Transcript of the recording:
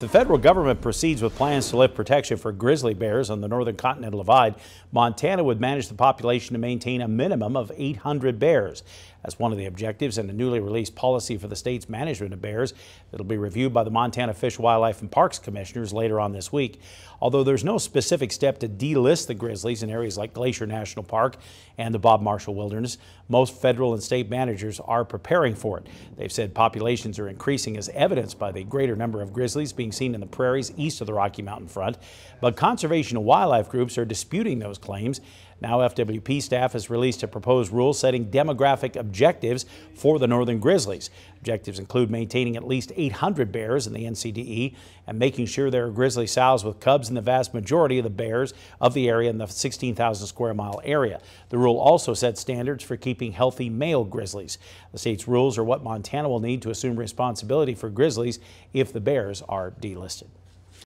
The federal government proceeds with plans to lift protection for grizzly bears on the Northern Continental Divide. Montana would manage the population to maintain a minimum of 800 bears. That's one of the objectives in a newly released policy for the state's management of bears that'll be reviewed by the Montana Fish, Wildlife and Parks commissioners later on this week. Although there's no specific step to delist the grizzlies in areas like Glacier National Park and the Bob Marshall Wilderness, most federal and state managers are preparing for it. They've said populations are increasing as evidenced by the greater number of grizzlies being seen in the prairies east of the Rocky Mountain front. But conservation and wildlife groups are disputing those claims. Now FWP staff has released a proposed rule setting demographic objectives for the northern grizzlies. Objectives include maintaining at least 800 bears in the NCDE and making sure there are grizzly sows with cubs in the vast majority of the bears of the area in the 16,000 square mile area. The rule also sets standards for keeping healthy male grizzlies. The state's rules are what Montana will need to assume responsibility for grizzlies if the bears are delisted.